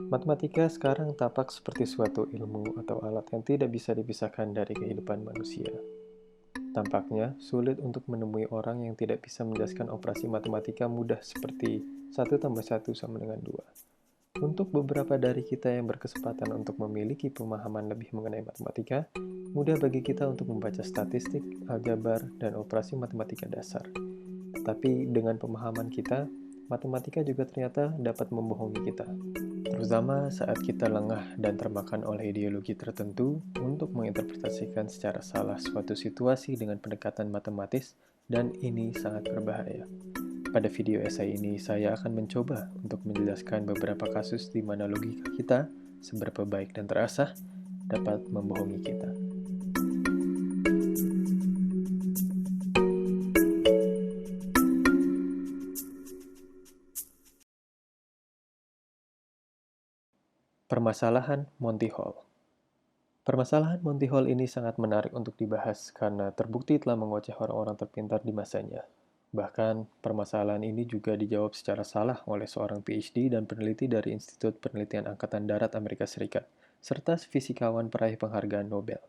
Matematika sekarang tampak seperti suatu ilmu atau alat yang tidak bisa dipisahkan dari kehidupan manusia. Tampaknya sulit untuk menemui orang yang tidak bisa menjelaskan operasi matematika mudah seperti satu tambah satu sama dengan 2. Untuk beberapa dari kita yang berkesempatan untuk memiliki pemahaman lebih mengenai matematika, mudah bagi kita untuk membaca statistik, aljabar, dan operasi matematika dasar. Tetapi dengan pemahaman kita, matematika juga ternyata dapat membohongi kita, terutama saat kita lengah dan termakan oleh ideologi tertentu untuk menginterpretasikan secara salah suatu situasi dengan pendekatan matematis, dan ini sangat berbahaya. Pada video esai ini, saya akan mencoba untuk menjelaskan beberapa kasus di mana logika kita, seberapa baik dan terasah, dapat membohongi kita. Permasalahan Monty Hall. Permasalahan Monty Hall ini sangat menarik untuk dibahas karena terbukti telah mengoceh orang-orang terpintar di masanya. Bahkan, permasalahan ini juga dijawab secara salah oleh seorang PhD dan peneliti dari Institut Penelitian Angkatan Darat Amerika Serikat, serta fisikawan peraih penghargaan Nobel.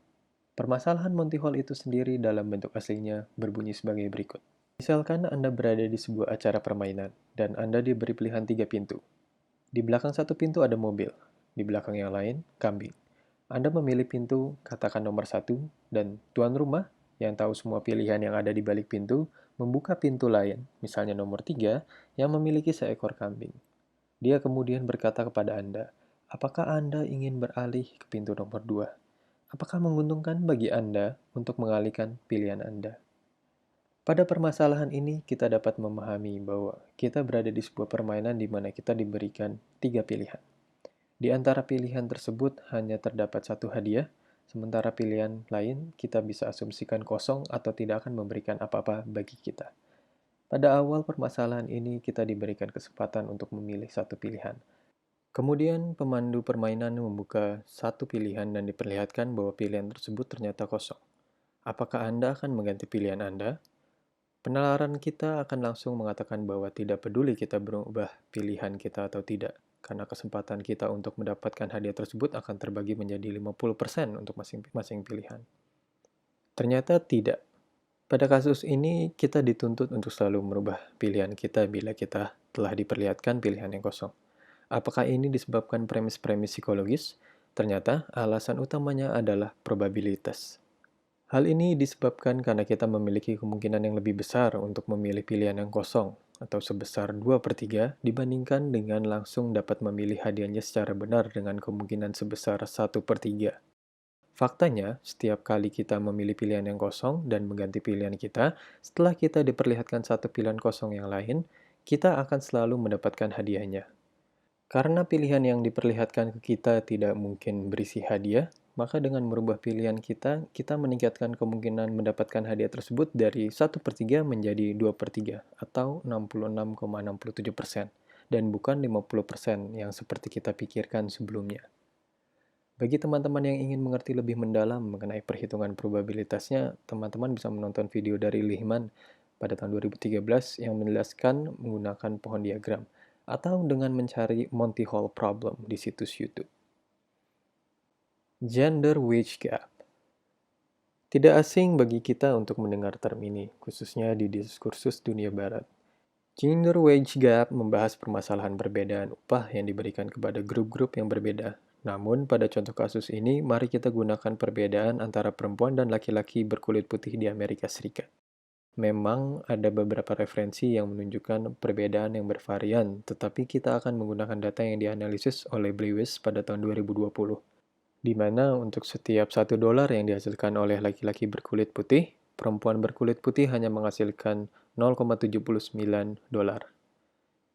Permasalahan Monty Hall itu sendiri dalam bentuk aslinya berbunyi sebagai berikut. Misalkan Anda berada di sebuah acara permainan, dan Anda diberi pilihan 3 pintu. Di belakang satu pintu ada mobil, di belakang yang lain, kambing. Anda memilih pintu, katakan nomor 1, dan tuan rumah yang tahu semua pilihan yang ada di balik pintu, membuka pintu lain, misalnya nomor 3, yang memiliki seekor kambing. Dia kemudian berkata kepada Anda, apakah Anda ingin beralih ke pintu nomor 2? Apakah menguntungkan bagi Anda untuk mengalihkan pilihan Anda? Pada permasalahan ini, kita dapat memahami bahwa kita berada di sebuah permainan di mana kita diberikan 3 pilihan. Di antara pilihan tersebut hanya terdapat satu hadiah, sementara pilihan lain kita bisa asumsikan kosong atau tidak akan memberikan apa-apa bagi kita. Pada awal permasalahan ini, kita diberikan kesempatan untuk memilih satu pilihan. Kemudian, pemandu permainan membuka satu pilihan dan diperlihatkan bahwa pilihan tersebut ternyata kosong. Apakah Anda akan mengganti pilihan Anda? Penalaran kita akan langsung mengatakan bahwa tidak peduli kita berubah pilihan kita atau tidak, karena kesempatan kita untuk mendapatkan hadiah tersebut akan terbagi menjadi 50% untuk masing-masing pilihan. Ternyata tidak. Pada kasus ini, kita dituntut untuk selalu merubah pilihan kita bila kita telah diperlihatkan pilihan yang kosong. Apakah ini disebabkan premis-premis psikologis? Ternyata alasan utamanya adalah probabilitas. Hal ini disebabkan karena kita memiliki kemungkinan yang lebih besar untuk memilih pilihan yang kosong, atau sebesar 2/3 dibandingkan dengan langsung dapat memilih hadiahnya secara benar dengan kemungkinan sebesar 1/3. Faktanya, setiap kali kita memilih pilihan yang kosong dan mengganti pilihan kita, setelah kita diperlihatkan satu pilihan kosong yang lain, kita akan selalu mendapatkan hadiahnya. Karena pilihan yang diperlihatkan ke kita tidak mungkin berisi hadiah, maka dengan merubah pilihan kita, kita meningkatkan kemungkinan mendapatkan hadiah tersebut dari 1/3 menjadi 2/3 atau 66,67%, dan bukan 50% yang seperti kita pikirkan sebelumnya. Bagi teman-teman yang ingin mengerti lebih mendalam mengenai perhitungan probabilitasnya, teman-teman bisa menonton video dari Lehman pada tahun 2013 yang menjelaskan menggunakan pohon diagram, atau dengan mencari Monty Hall Problem di situs YouTube. Gender Wage Gap. Tidak asing bagi kita untuk mendengar term ini, khususnya di diskursus dunia barat. Gender Wage Gap membahas permasalahan perbedaan upah yang diberikan kepada grup-grup yang berbeda. Namun, pada contoh kasus ini, mari kita gunakan perbedaan antara perempuan dan laki-laki berkulit putih di Amerika Serikat. Memang ada beberapa referensi yang menunjukkan perbedaan yang bervarian, tetapi kita akan menggunakan data yang dianalisis oleh Lewis pada tahun 2020, di mana untuk setiap $1 yang dihasilkan oleh laki-laki berkulit putih, perempuan berkulit putih hanya menghasilkan $0,79.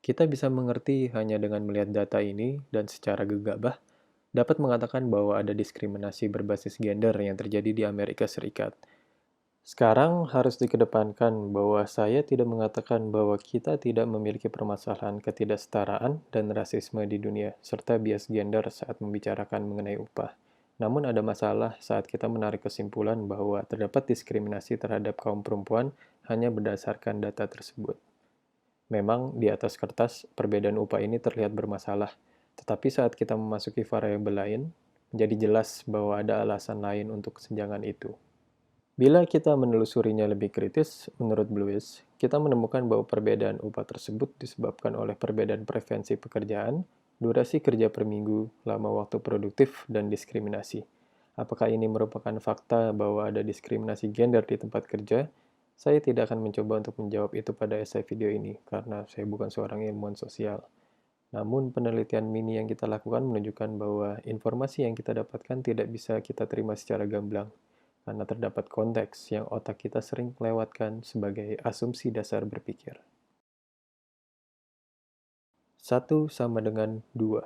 Kita bisa mengerti hanya dengan melihat data ini dan secara gegabah dapat mengatakan bahwa ada diskriminasi berbasis gender yang terjadi di Amerika Serikat. Sekarang harus dikedepankan bahwa saya tidak mengatakan bahwa kita tidak memiliki permasalahan ketidaksetaraan dan rasisme di dunia, serta bias gender saat membicarakan mengenai upah. Namun ada masalah saat kita menarik kesimpulan bahwa terdapat diskriminasi terhadap kaum perempuan hanya berdasarkan data tersebut. Memang di atas kertas, perbedaan upah ini terlihat bermasalah, Tetapi saat kita memasuki variabel lain, menjadi jelas bahwa ada alasan lain untuk kesenjangan itu. Bila kita menelusurinya lebih kritis, menurut Lewis, kita menemukan bahwa perbedaan upah tersebut disebabkan oleh perbedaan preferensi pekerjaan, durasi kerja per minggu, lama waktu produktif, dan diskriminasi. Apakah ini merupakan fakta bahwa ada diskriminasi gender di tempat kerja? Saya tidak akan mencoba untuk menjawab itu pada esai video ini, karena saya bukan seorang ilmuwan sosial. Namun, penelitian mini yang kita lakukan menunjukkan bahwa informasi yang kita dapatkan tidak bisa kita terima secara gamblang, karena terdapat konteks yang otak kita sering lewatkan sebagai asumsi dasar berpikir. 1 sama dengan 2.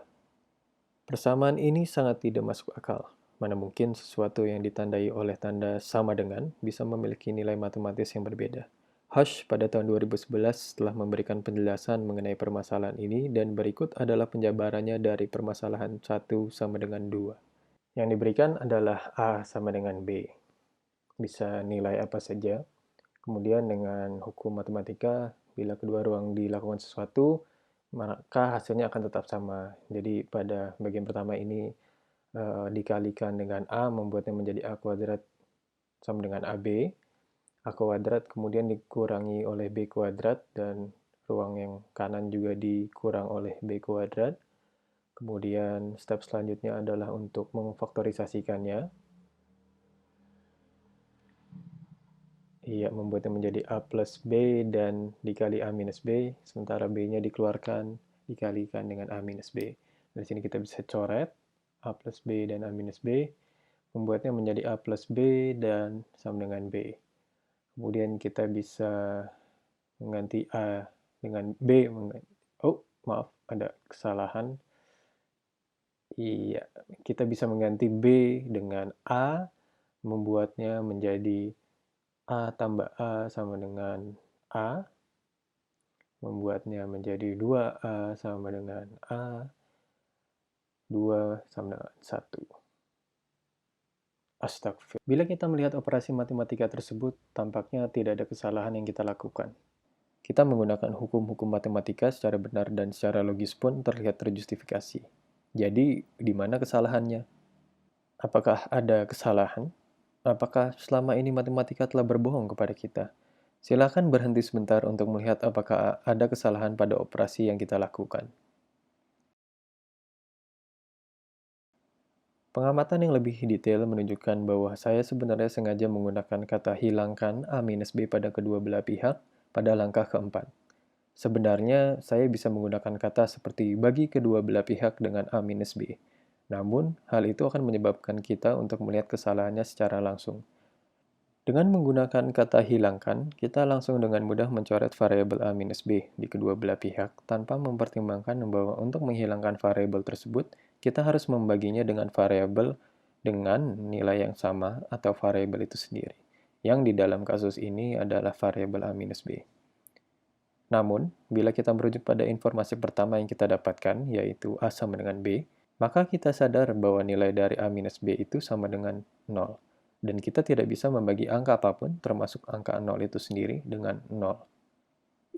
Persamaan ini sangat tidak masuk akal. Mana mungkin sesuatu yang ditandai oleh tanda sama dengan bisa memiliki nilai matematis yang berbeda. Hush pada tahun 2011 telah memberikan penjelasan mengenai permasalahan ini dan berikut adalah penjabarannya dari permasalahan 1 sama dengan 2. Yang diberikan adalah A sama dengan B. Bisa nilai apa saja. Kemudian dengan hukum matematika, bila kedua ruang dilakukan sesuatu, maka hasilnya akan tetap sama. Jadi pada bagian pertama ini dikalikan dengan A, membuatnya menjadi A kuadrat sama dengan AB. A kuadrat kemudian dikurangi oleh B kuadrat, dan ruang yang kanan juga dikurang oleh B kuadrat. Kemudian step selanjutnya adalah untuk memfaktorisasikannya. Iya, membuatnya menjadi A plus B dan dikali A minus B, sementara B-nya dikeluarkan, dikalikan dengan A minus B. Dari sini kita bisa coret A plus B dan A minus B, membuatnya menjadi A plus B dan sama dengan B. Kemudian kita bisa mengganti A dengan B. Oh, maaf, ada kesalahan. Iya, kita bisa mengganti B dengan A, membuatnya menjadi A tambah A sama dengan A, membuatnya menjadi 2A sama dengan A, 2 sama dengan 1. Astagfirullah. Bila kita melihat operasi matematika tersebut, tampaknya tidak ada kesalahan yang kita lakukan. Kita menggunakan hukum-hukum matematika secara benar dan secara logis pun terlihat terjustifikasi. Jadi, di mana kesalahannya? Apakah ada kesalahan? Apakah selama ini matematika telah berbohong kepada kita? Silakan berhenti sebentar untuk melihat apakah ada kesalahan pada operasi yang kita lakukan. Pengamatan yang lebih detail menunjukkan bahwa saya sebenarnya sengaja menggunakan kata hilangkan A minus B pada kedua belah pihak pada langkah keempat. Sebenarnya, saya bisa menggunakan kata seperti bagi kedua belah pihak dengan A minus B. Namun, hal itu akan menyebabkan kita untuk melihat kesalahannya secara langsung. Dengan menggunakan kata hilangkan, kita langsung dengan mudah mencoret variabel A minus B di kedua belah pihak tanpa mempertimbangkan bahwa untuk menghilangkan variabel tersebut, kita harus membaginya dengan variabel dengan nilai yang sama atau variabel itu sendiri, yang di dalam kasus ini adalah variabel A minus B. Namun, bila kita merujuk pada informasi pertama yang kita dapatkan, yaitu A sama dengan B, maka kita sadar bahwa nilai dari A minus B itu sama dengan 0. Dan kita tidak bisa membagi angka apapun, termasuk angka 0 itu sendiri, dengan 0.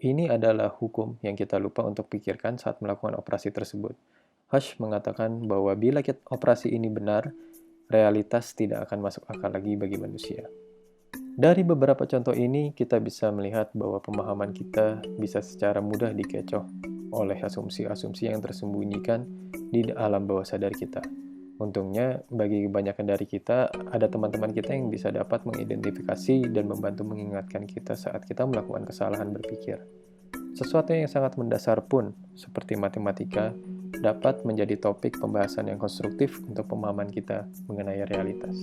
Ini adalah hukum yang kita lupa untuk pikirkan saat melakukan operasi tersebut. Hush mengatakan bahwa bila operasi ini benar, realitas tidak akan masuk akal lagi bagi manusia. Dari beberapa contoh ini, kita bisa melihat bahwa pemahaman kita bisa secara mudah dikecoh oleh asumsi-asumsi yang tersembunyikan di alam bawah sadar kita. Untungnya, bagi kebanyakan dari kita, ada teman-teman kita yang bisa dapat mengidentifikasi dan membantu mengingatkan kita saat kita melakukan kesalahan berpikir. Sesuatu yang sangat mendasar pun, seperti matematika, dapat menjadi topik pembahasan yang konstruktif untuk pemahaman kita mengenai realitas.